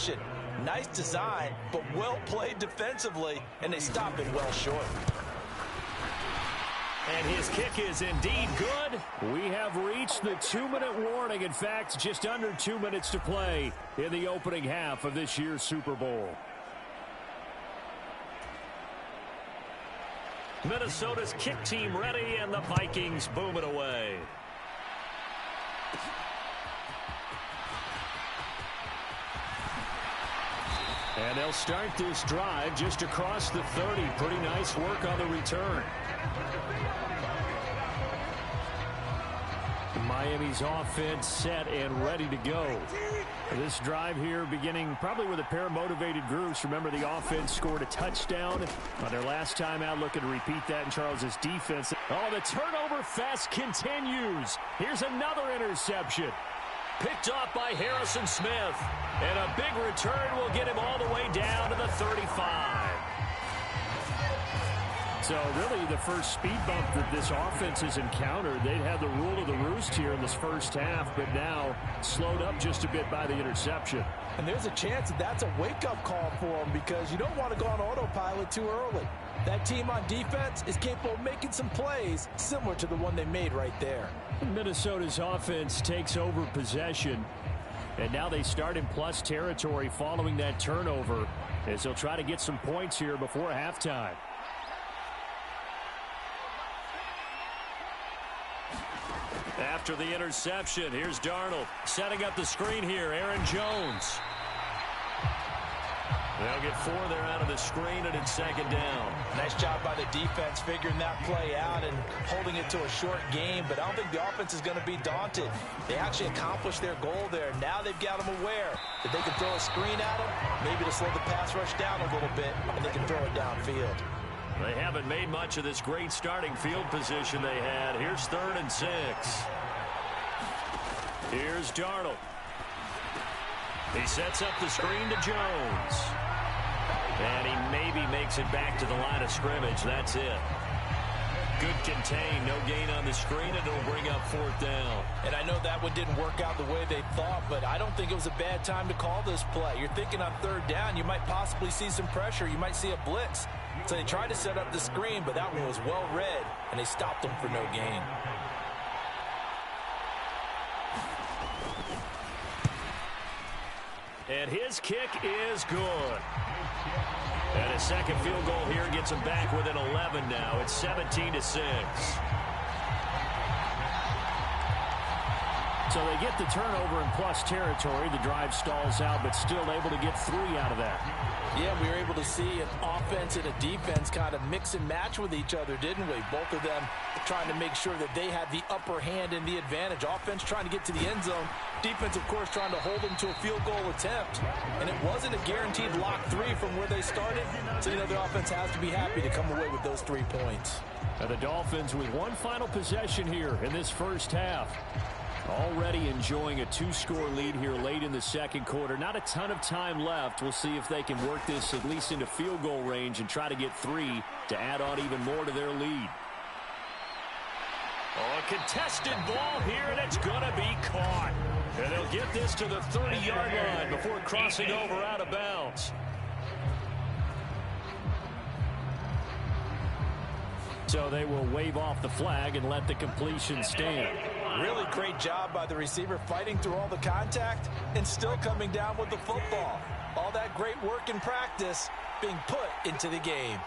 possession. Nice design, but well played defensively, and they stop it well short. And his kick is indeed good. We have reached the 2-minute warning. In fact, just under 2 minutes to play in the opening half of this year's Super Bowl. Minnesota's kick team ready, and the Vikings boom it away. And they'll start this drive just across the 30. Pretty nice work on the return. Miami's offense set and ready to go. This drive here beginning probably with a pair of motivated groups. Remember, the offense scored a touchdown on their last time out, looking to repeat that in Charles's defense. Oh, the turnover fest continues. Here's another interception. Picked off by Harrison Smith. And a big return will get him all the way down to the 35. So really the first speed bump that this offense has encountered. They'd had the rule of the roost here in this first half, but now slowed up just a bit by the interception. And there's a chance that that's a wake-up call for them, because you don't want to go on autopilot too early. That team on defense is capable of making some plays similar to the one they made right there. Minnesota's offense takes over possession, and now they start in plus territory following that turnover, as they'll try to get some points here before halftime. After the interception, here's Darnold setting up the screen here. Aaron Jones. They'll get 4 there out of the screen, and it's second down. Nice job by the defense figuring that play out and holding it to a short game, but I don't think the offense is going to be daunted. They actually accomplished their goal there. Now they've got them aware that they can throw a screen at them, maybe to slow the pass rush down a little bit, and they can throw it downfield. They haven't made much of this great starting field position they had. Here's 3rd and 6. Here's Darnold. He sets up the screen to Jones. And he maybe makes it back to the line of scrimmage. That's it. Good contain. No gain on the screen, and it'll bring up 4th down. And I know that one didn't work out the way they thought, but I don't think it was a bad time to call this play. You're thinking on 3rd down, you might possibly see some pressure. You might see a blitz. So they tried to set up the screen, but that one was well read, and they stopped them for no gain. And his kick is good. And a second field goal here gets him back within 11 now. It's 17-6. So they get the turnover in plus territory. The drive stalls out, but still able to get 3 out of that. Yeah, we were able to see an offense and a defense kind of mix and match with each other, didn't we? Both of them trying to make sure that they had the upper hand and the advantage. Offense trying to get to the end zone. Defense, of course, trying to hold them to a field goal attempt. And it wasn't a guaranteed lock 3 from where they started. So, you know, the offense has to be happy to come away with those 3 points. Now the Dolphins with one final possession here in this first half. Already enjoying a 2-score lead here late in the second quarter. Not a ton of time left. We'll see if they can work this at least into field goal range and try to get 3 to add on even more to their lead. Oh, a contested ball here, and it's going to be caught. And they'll get this to the 30-yard line before crossing over out of bounds. So they will wave off the flag and let the completion stand. Really great job by the receiver fighting through all the contact and still coming down with the football. All that great work in practice being put into the game.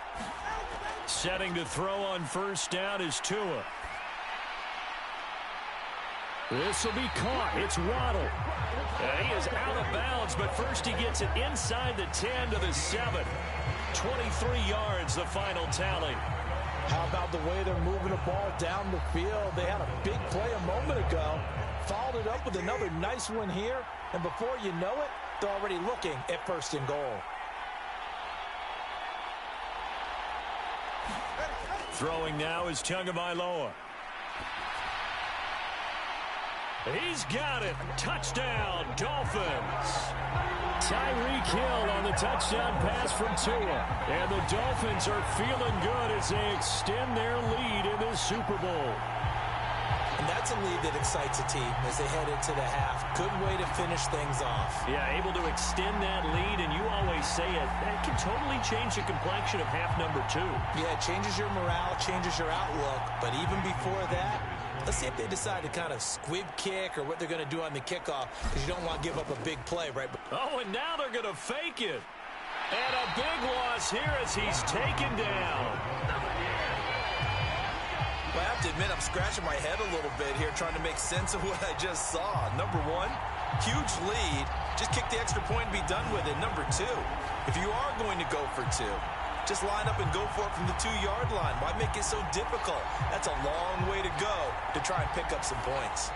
Setting to throw on first down is Tua. This will be caught. It's Waddle. He is out of bounds, but first he gets it inside the 10 to the 7. 23 yards, the final tally. How about the way they're moving the ball down the field? They had a big play a moment ago. Followed it up with another nice one here. And before you know it, they're already looking at 1st and goal. Throwing now is Tagovailoa. He's got it. Touchdown, Dolphins. Tyreek Hill on the touchdown pass from Tua. And the Dolphins are feeling good as they extend their lead in this Super Bowl. And that's a lead that excites a team as they head into the half. Good way to finish things off. Yeah, able to extend that lead, and you always say it, that can totally change the complexion of half number 2. Yeah, it changes your morale, changes your outlook, but even before that, let's see if they decide to kind of squib kick or what they're going to do on the kickoff, because you don't want to give up a big play, right? Oh, and now they're going to fake it. And a big loss here as he's taken down. I have to admit, I'm scratching my head a little bit here trying to make sense of what I just saw. Number one, huge lead. Just kick the extra point and be done with it. Number two, if you are going to go for 2, just line up and go for it from the 2-yard line. Why make it so difficult? That's a long way to go to try and pick up some points.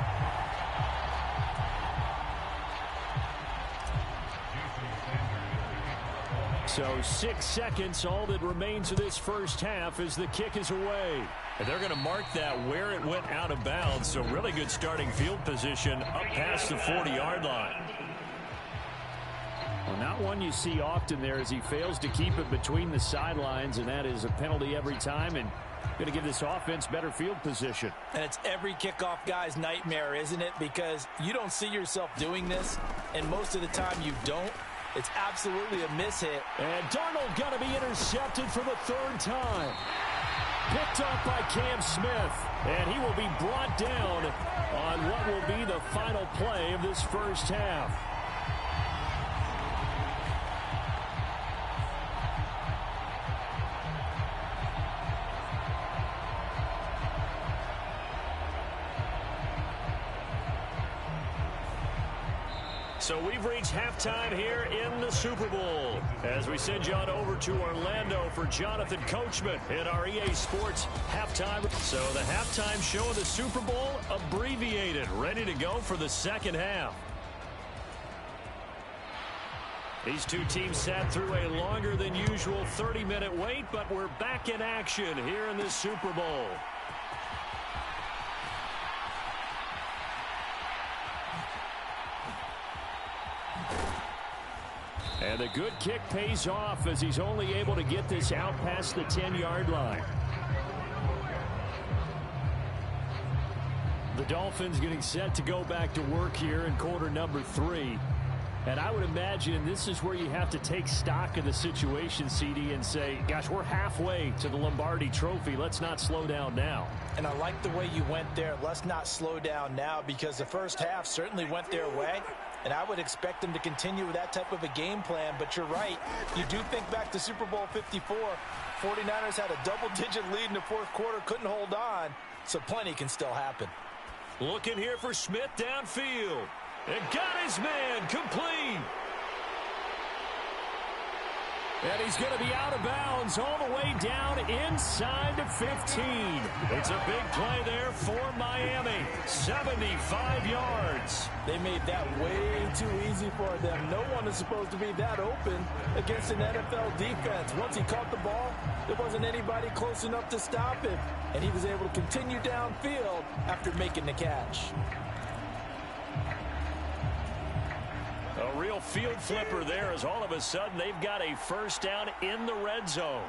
So 6 seconds, all that remains of this first half as the kick is away. And they're going to mark that where it went out of bounds. So really good starting field position up past the 40-yard line. Well, not one you see often there as he fails to keep it between the sidelines, and that is a penalty every time, and going to give this offense better field position. And it's every kickoff guy's nightmare, isn't it? Because you don't see yourself doing this, and most of the time you don't. It's absolutely a mishit. And Darnold going to be intercepted for the 3rd time. Picked up by Cam Smith. And he will be brought down on what will be the final play of this first half. So we've reached halftime here in the Super Bowl as we send you on over to Orlando for Jonathan Coachman in our EA Sports halftime. So the halftime show of the Super Bowl abbreviated, ready to go for the second half. These two teams sat through a longer than usual 30-minute wait, but we're back in action here in this Super Bowl. And the good kick pays off as he's only able to get this out past the 10-yard line. The Dolphins getting set to go back to work here in quarter number 3. And I would imagine this is where you have to take stock of the situation, CD, and say, gosh, we're halfway to the Lombardi Trophy. Let's not slow down now. And I like the way you went there. Let's not slow down now, because the first half certainly went their way. And I would expect them to continue with that type of a game plan. But you're right. You do think back to Super Bowl 54. 49ers had a double-digit lead in the fourth quarter, couldn't hold on. So plenty can still happen. Looking here for Smith downfield. And got his man complete. And he's going to be out of bounds all the way down inside the 15. It's a big play there for Miami. 75 yards. They made that way too easy for them. No one is supposed to be that open against an NFL defense. Once he caught the ball, there wasn't anybody close enough to stop him. And he was able to continue downfield after making the catch. A real field flipper there as all of a sudden they've got a first down in the red zone.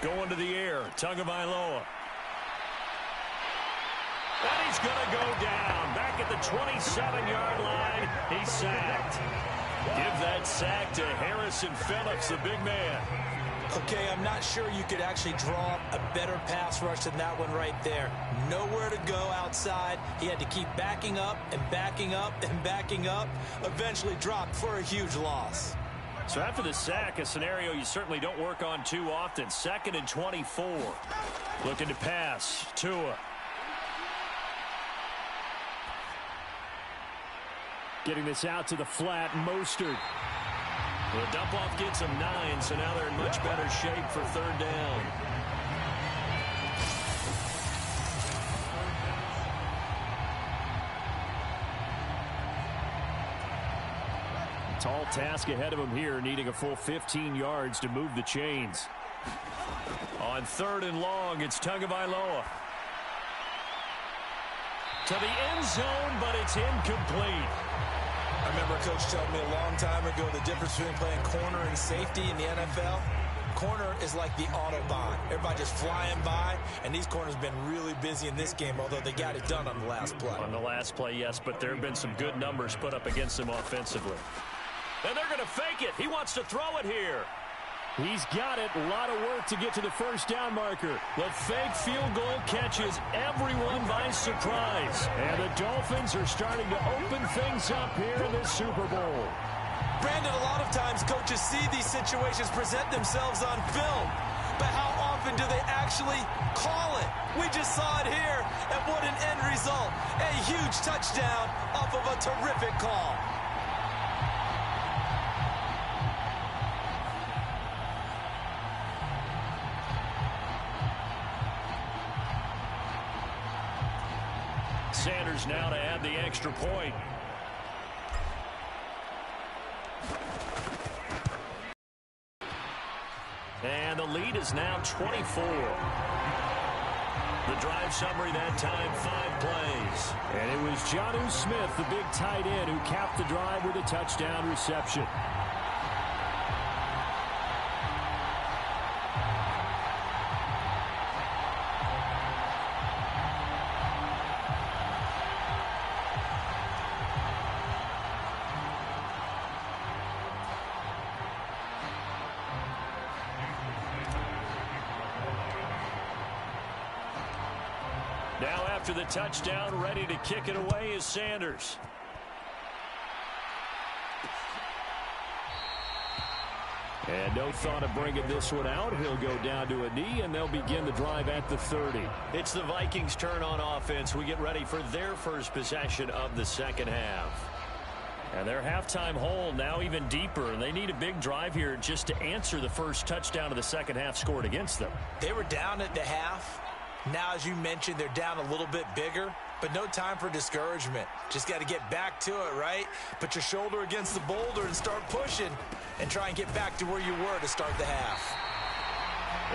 Going to the air, Tagovailoa. And he's going to go down. Back at the 27-yard line, he's sacked. Give that sack to Harrison Phillips, the big man. Okay, I'm not sure you could actually draw up a better pass rush than that one right there. Nowhere to go outside. He had to keep backing up and backing up and backing up. Eventually dropped for a huge loss. So after the sack, a scenario you certainly don't work on too often. 2nd and 24. Looking to pass. Tua. Getting this out to the flat, Mostert. The dump-off gets them 9, so now they're in much better shape for 3rd down. Tall task ahead of him here, needing a full 15 yards to move the chains. On 3rd and long, it's Tagovailoa. To the end zone, but it's incomplete. I remember a coach telling me a long time ago the difference between playing corner and safety in the NFL. corner is like the Autobahn. Everybody just flying by, and these corners have been really busy in this game, although they got it done on the last play. On the last play, yes, but there have been some good numbers put up against them offensively. And they're going to fake it. He wants to throw it here. He's got it. A lot of work to get to the first down marker. The fake field goal catches everyone by surprise. And the Dolphins are starting to open things up here in this Super Bowl. Brandon, a lot of times coaches see these situations present themselves on film, but how often do they actually call it? We just saw it here, and what an end result. A huge touchdown off of a terrific call. Sanders now to add the extra point. And the lead is now 24. The drive summary that time, 5 plays. And it was Jonnu Smith, the big tight end, who capped the drive with a touchdown reception. Now after the touchdown, ready to kick it away is Sanders. And no thought of bringing this one out. He'll go down to a knee, and they'll begin the drive at the 30. It's the Vikings' turn on offense. We get ready for their first possession of the second half. And their halftime hole now even deeper, and they need a big drive here just to answer the first touchdown of the second half scored against them. They were down at the half. Now, as you mentioned, they're down a little bit bigger, but no time for discouragement. Just got to get back to it, right? Put your shoulder against the boulder and start pushing and try and get back to where you were to start the half.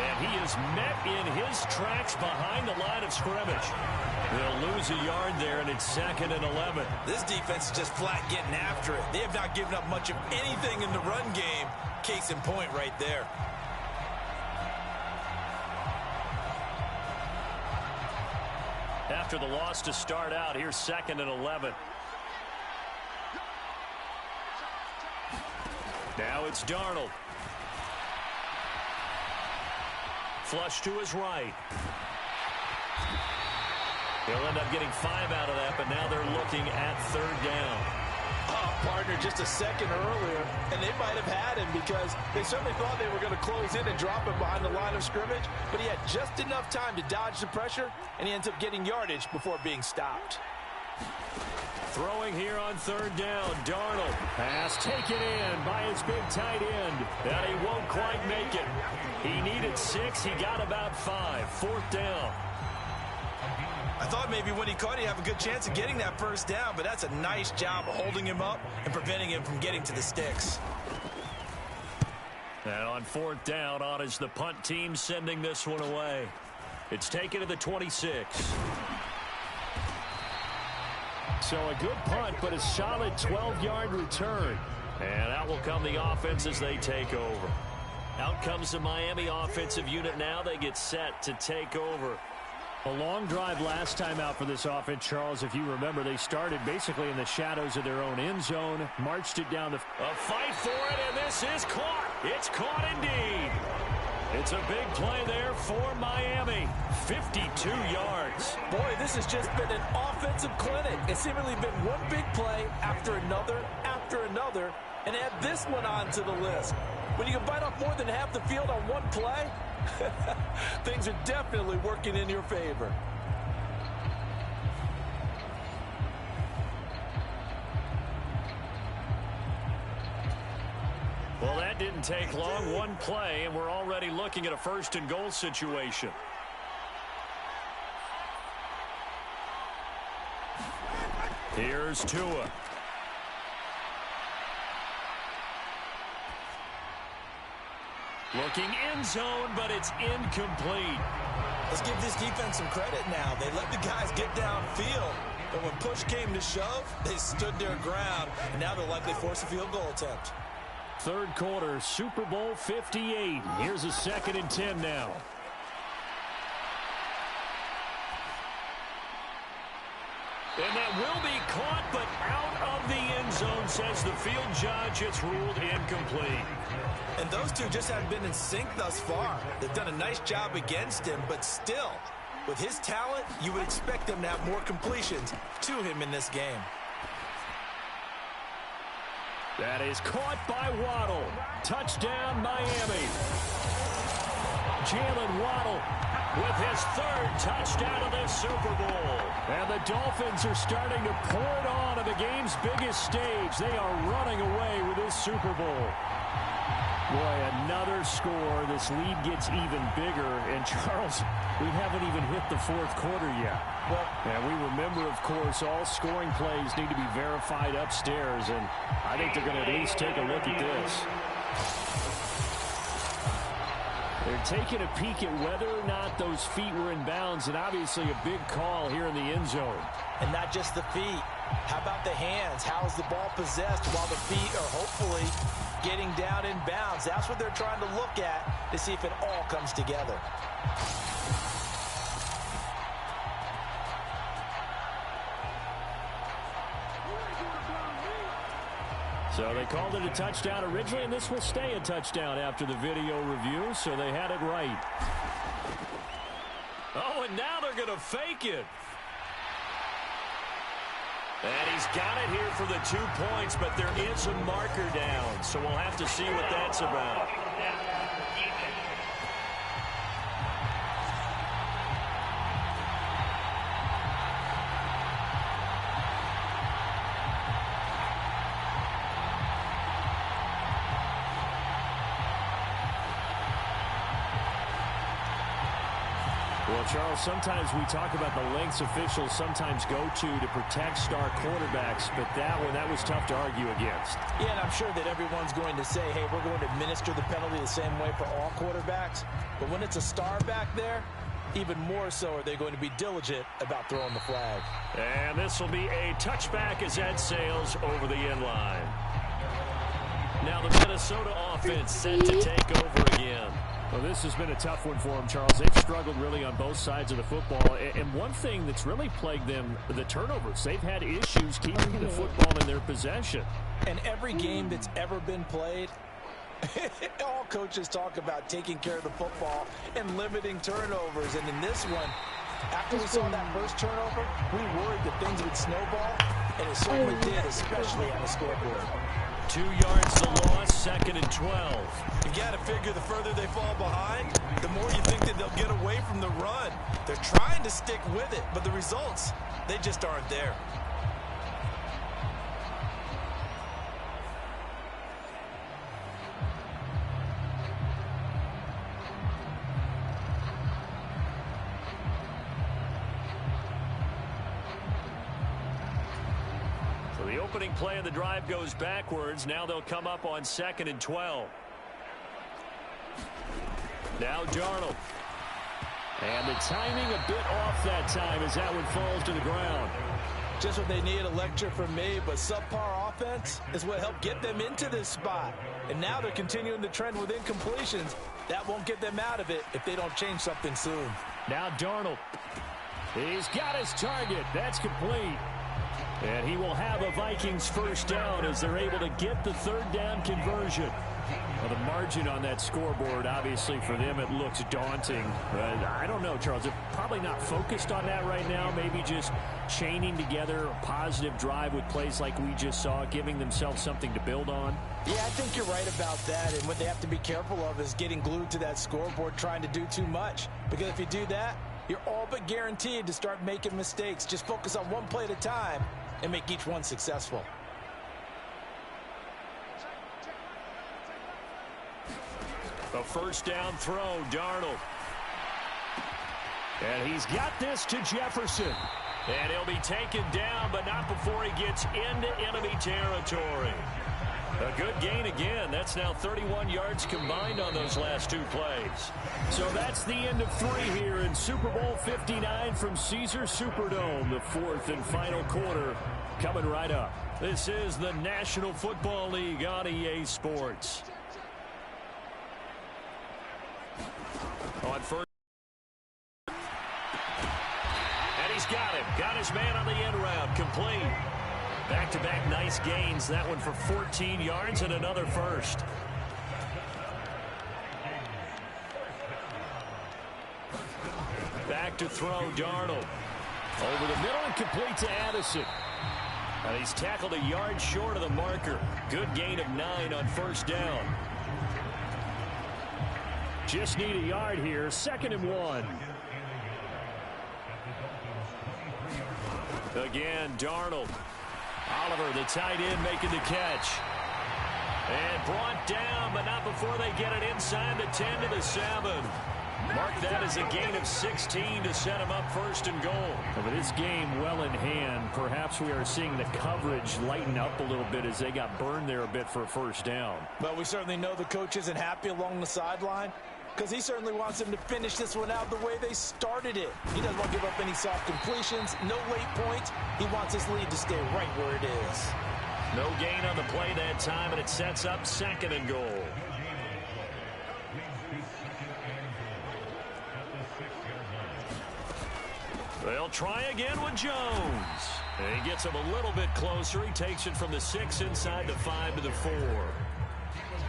And he is met in his tracks behind the line of scrimmage. They'll lose a yard there, and it's 2nd and 11. This defense is just flat getting after it. They have not given up much of anything in the run game. Case in point right there. After the loss to start out, here's 2nd and 11. Now it's Darnold. Flush to his right. He'll end up getting 5 out of that, but now they're looking at 3rd down. Partner, just a second earlier, and they might have had him because they certainly thought they were going to close in and drop him behind the line of scrimmage, but he had just enough time to dodge the pressure, and he ends up getting yardage before being stopped. Throwing here on 3rd down, Darnold. Pass taken in by his big tight end. And he won't quite make it. He needed 6. He got about 5. 4th down. I thought maybe when he caught, he'd have a good chance of getting that first down, but that's a nice job of holding him up and preventing him from getting to the sticks. And on 4th down, on is the punt team sending this one away. It's taken to the 26. So a good punt, but a solid 12-yard return. And out will come the offense as they take over. Out comes the Miami offensive unit now. They get set to take over. A long drive last time out for this offense, Charles. If you remember, they started basically in the shadows of their own end zone, marched it down the... A fight for it, and this is caught. It's caught indeed. It's a big play there for Miami. 52 yards. Boy, this has just been an offensive clinic. It's seemingly been one big play after another, and add this one on to the list. When you can bite off more than half the field on one play, things are definitely working in your favor. Well, that didn't take long. One play, and we're already looking at a 1st and goal situation. Here's Tua. Looking end zone, but it's incomplete. Let's give this defense some credit now. They let the guys get downfield, but when push came to shove, they stood their ground, and now they'll likely force a field goal attempt. Third quarter, Super Bowl 58. Here's a 2nd and 10 now. And that will be caught, but out of the end zone, says the field judge. It's ruled incomplete. And those two just haven't been in sync thus far. They've done a nice job against him, but still, with his talent, you would expect him to have more completions to him in this game. That is caught by Waddle. Touchdown, Miami. Jalen Waddle with his 3rd touchdown of this Super Bowl. And the Dolphins are starting to pour it on the game's biggest stage. They are running away with this Super Bowl. Boy, another score. This lead gets even bigger. And, Charles, we haven't even hit the 4th quarter yet. Well, and we remember, of course, all scoring plays need to be verified upstairs. And I think they're going to at least take a look at this. They're taking a peek at whether or not those feet were in bounds, and obviously a big call here in the end zone. And not just the feet. How about the hands? How is the ball possessed while the feet are hopefully getting down in bounds? That's what they're trying to look at to see if it all comes together. So they called it a touchdown originally, and this will stay a touchdown after the video review, so they had it right. Oh, and now they're going to fake it. And he's got it here for the 2 points, but there is a marker down, so we'll have to see what that's about. Well, Charles, sometimes we talk about the lengths officials sometimes go to protect star quarterbacks, but that was tough to argue against. Yeah, and I'm sure that everyone's going to say, hey, we're going to administer the penalty the same way for all quarterbacks. But when it's a star back there, even more so are they going to be diligent about throwing the flag. And this will be a touchback as that sails over the end line. Now the Minnesota offense set to take over again. Well, this has been a tough one for them, Charles. They've struggled really on both sides of the football. And one thing that's really plagued them, the turnovers. They've had issues keeping the football in their possession. And every game that's ever been played, all coaches talk about taking care of the football and limiting turnovers. And in this one, after we saw that first turnover, we worried that things would snowball, and it certainly did, especially on the scoreboard. 2 yards to loss, 2nd and 12. You got to figure the further they fall behind, the more you think that they'll get away from the run. They're trying to stick with it, but the results, they just aren't there. The opening play of the drive goes backwards. Now they'll come up on 2nd and 12. Now Darnold. And the timing a bit off that time as that one falls to the ground. Just what they need, a lecture from me, but subpar offense is what helped get them into this spot. And now they're continuing the trend with incompletions. That won't get them out of it if they don't change something soon. Now Darnold. He's got his target. That's complete. And he will have a Vikings first down as they're able to get the 3rd down conversion. Well, the margin on that scoreboard, obviously, for them, it looks daunting. I don't know, Charles. They're probably not focused on that right now. Maybe just chaining together a positive drive with plays like we just saw, giving themselves something to build on. Yeah, I think you're right about that. And what they have to be careful of is getting glued to that scoreboard, trying to do too much. Because if you do that, you're all but guaranteed to start making mistakes. Just focus on one play at a time and make each one successful. A first down throw, Darnold. And he's got this to Jefferson. And he'll be taken down, but not before he gets into enemy territory. A good gain again. That's now 31 yards combined on those last two plays. So that's the end of 3 here in Super Bowl 59 from Caesar Superdome. The fourth and final quarter coming right up. This is the National Football League on EA Sports. On first. And he's got him. Got his man on the end route. Complete. Back-to-back nice gains. That one for 14 yards and another first. Back to throw, Darnold. Over the middle and complete to Addison. And he's tackled a yard short of the marker. Good gain of 9 on first down. Just need a yard here. 2nd and 1. Again, Darnold. Oliver, the tight end, making the catch. And brought down, but not before they get it inside the 10 to the 7. Mark that as a gain of 16 to set him up 1st and goal. With this game well in hand, perhaps we are seeing the coverage lighten up a little bit as they got burned there a bit for a first down. But we certainly know the coach isn't happy along the sideline, because he certainly wants them to finish this one out the way they started it. He doesn't want to give up any soft completions, no late points. He wants his lead to stay right where it is. No gain on the play that time, and it sets up 2nd and goal. They'll try again with Jones. And he gets him a little bit closer. He takes it from the 6 inside the 5 to the 4.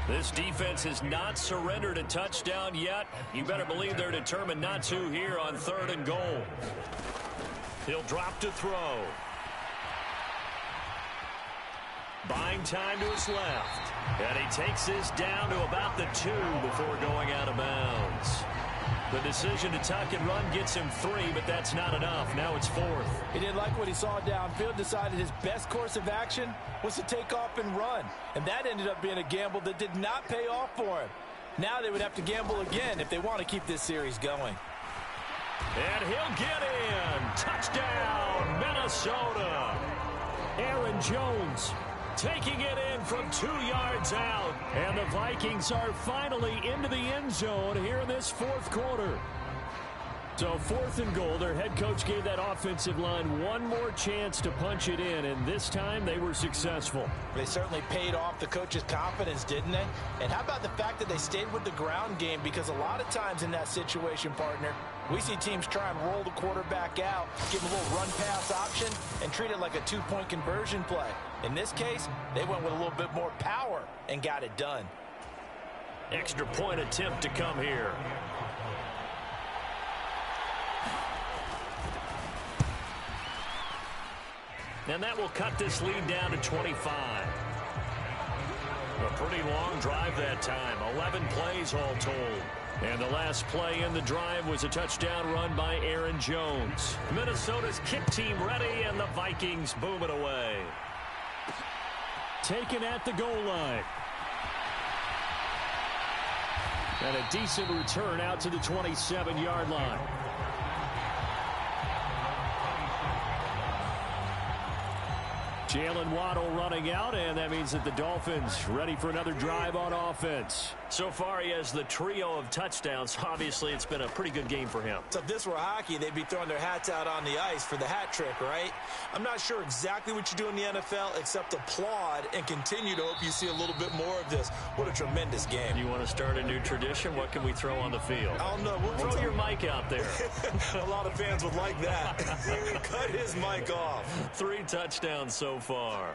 This defense has not surrendered a touchdown yet. You better believe they're determined not to here on 3rd and goal. He'll drop to throw. Buying time to his left. And he takes this down to about the 2 before going out of bounds. The decision to tuck and run gets him 3, but that's not enough. Now it's 4th. He didn't like what he saw downfield, decided his best course of action was to take off and run. And that ended up being a gamble that did not pay off for him. Now they would have to gamble again if they want to keep this series going. And he'll get in. Touchdown, Minnesota. Aaron Jones taking it in from 2 yards out. And the Vikings are finally into the end zone here in this 4th quarter. So 4th and goal, their head coach gave that offensive line one more chance to punch it in, and this time they were successful. They certainly paid off the coach's confidence, didn't they? And how about the fact that they stayed with the ground game? Because a lot of times in that situation, partner, we see teams try and roll the quarterback out, give him a little run-pass option, and treat it like a 2-point conversion play. In this case, they went with a little bit more power and got it done. Extra point attempt to come here. And that will cut this lead down to 25. A pretty long drive that time. 11 plays all told. And the last play in the drive was a touchdown run by Aaron Jones. Minnesota's kick team ready, and the Vikings boom it away. Taken at the goal line. And a decent return out to the 27-yard line. Jalen Waddle running out, and that means that the Dolphins ready for another drive on offense. So far, he has the trio of touchdowns. Obviously, it's been a pretty good game for him. So if this were hockey, they'd be throwing their hats out on the ice for the hat trick, right? I'm not sure exactly what you do in the NFL except applaud and continue to hope you see a little bit more of this. What a tremendous game. You want to start a new tradition? What can we throw on the field? I don't know. We'll throw your mic out there. A lot of fans would like that. Cut his mic off. 3 touchdowns so far.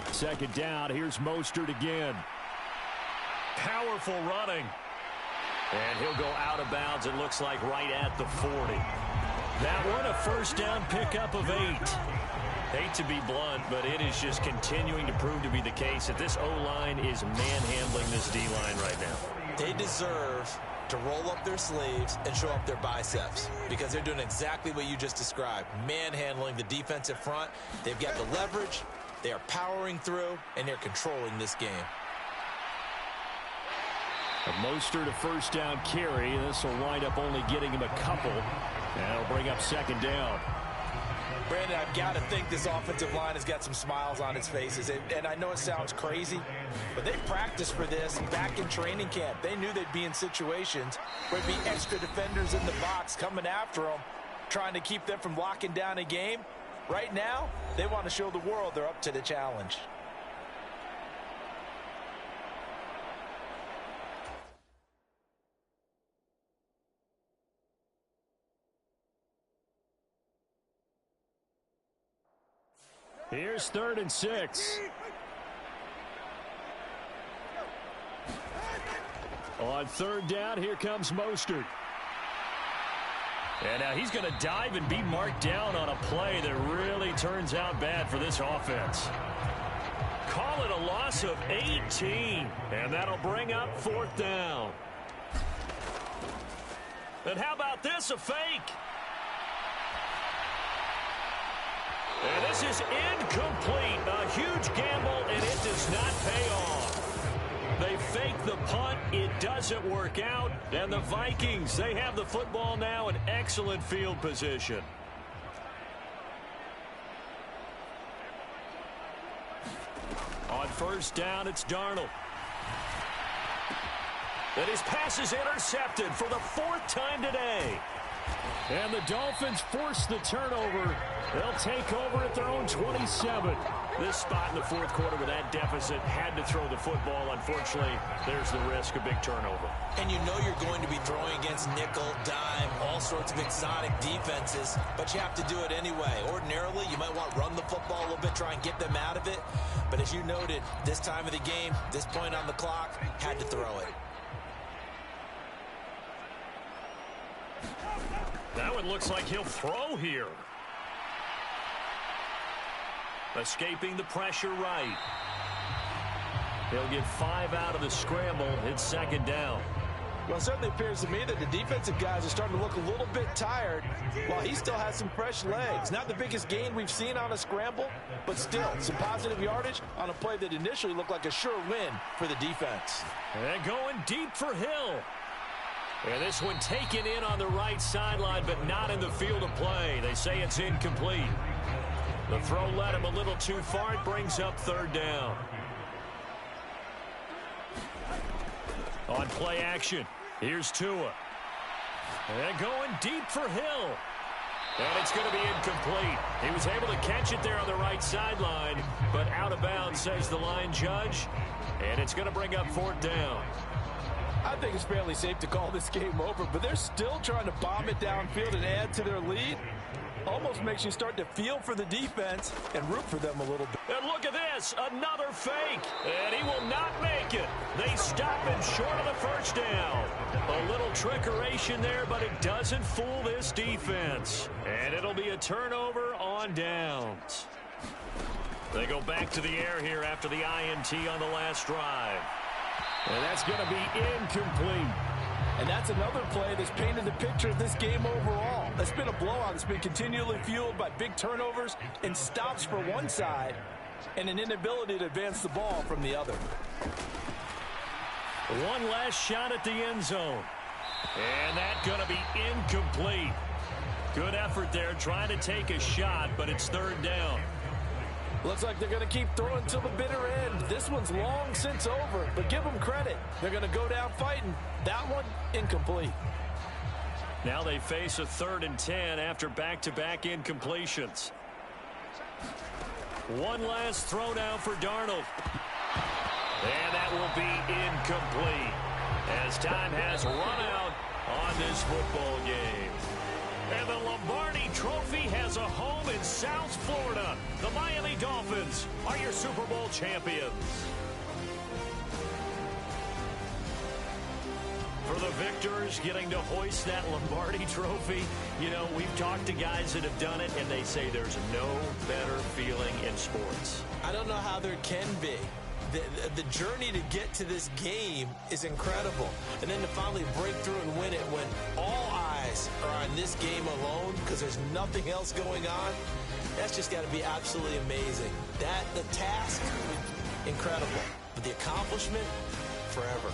2nd down. Here's Mostert again. Powerful running. And he'll go out of bounds, it looks like, right at the 40. That one, a first down pickup of 8. Hate to be blunt, but it is just continuing to prove to be the case that this O-line is manhandling this D-line right now. They deserve to roll up their sleeves and show up their biceps because they're doing exactly what you just described, manhandling the defensive front. They've got the leverage, they are powering through, and they're controlling this game. Mostert a first down carry. This will wind up only getting him a couple. And it'll bring up 2nd down. Brandon, I've got to think this offensive line has got some smiles on its faces. And I know it sounds crazy, but they practiced for this back in training camp. They knew they'd be in situations where there'd be extra defenders in the box coming after them, trying to keep them from locking down a game. Right now, they want to show the world they're up to the challenge. Here's 3rd and 6. On 3rd down, here comes Mostert. And now he's going to dive and be marked down on a play that really turns out bad for this offense. Call it a loss of 18. And that'll bring up 4th down. And how about this, a fake? And this is incomplete. A huge gamble, and it does not pay off. They fake the punt. It doesn't work out. And the Vikings, they have the football now in excellent field position. On 1st down, it's Darnold. And his pass is intercepted for the 4th time today. And the Dolphins force the turnover. They'll take over at their own 27. This spot in the 4th quarter with that deficit had to throw the football. Unfortunately, there's the risk of big turnover. And you know you're going to be throwing against nickel, dime, all sorts of exotic defenses, but you have to do it anyway. Ordinarily, you might want to run the football a little bit, try and get them out of it. But as you noted, this time of the game, this point on the clock, had to throw it. That one looks like he'll throw here. Escaping the pressure right. He'll get 5 out of the scramble. It's 2nd down. Well, it certainly appears to me that the defensive guys are starting to look a little bit tired while he still has some fresh legs. Not the biggest gain we've seen on a scramble, but still some positive yardage on a play that initially looked like a sure win for the defense. And going deep for Hill. And this one taken in on the right sideline, but not in the field of play. They say it's incomplete. The throw led him a little too far. It brings up 3rd down. On play action, here's Tua. And going deep for Hill. And it's going to be incomplete. He was able to catch it there on the right sideline, but out of bounds, says the line judge. And it's going to bring up 4th down. I think it's fairly safe to call this game over, but they're still trying to bomb it downfield and add to their lead. Almost makes you start to feel for the defense and root for them a little bit. And look at this, another fake. And he will not make it. They stop him short of the 1st down. A little trickeration there, but it doesn't fool this defense. And it'll be a turnover on downs. They go back to the air here after the INT on the last drive. And that's going to be incomplete. And that's another play that's painted the picture of this game overall. It's been a blowout. It's been continually fueled by big turnovers and stops for one side and an inability to advance the ball from the other. One last shot at the end zone. And that's going to be incomplete. Good effort there trying to take a shot, but it's 3rd down. Looks like they're going to keep throwing till the bitter end. This one's long since over, but give them credit. They're going to go down fighting. That one, incomplete. Now they face a 3rd and 10 after back-to-back incompletions. One last throw now for Darnold. And that will be incomplete as time has run out on this football game. And the Lombardi Trophy has a home in South Florida. The Miami Dolphins are your Super Bowl champions. For the victors getting to hoist that Lombardi Trophy, you know, we've talked to guys that have done it, and they say there's no better feeling in sports. I don't know how there can be. The journey to get to this game is incredible. And then to finally break through and win it when all eyes are on this game alone because there's nothing else going on, that's just got to be absolutely amazing. The task, incredible. But the accomplishment, forever.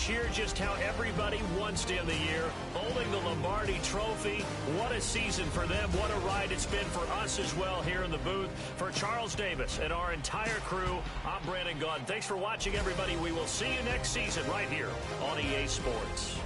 year just how everybody wants to end the year, holding the Lombardi Trophy. What a season for them. What a ride it's been for us as well here in the booth. For Charles Davis and our entire crew, I'm Brandon Gaudin. Thanks for watching, everybody. We will see you next season right here on EA Sports.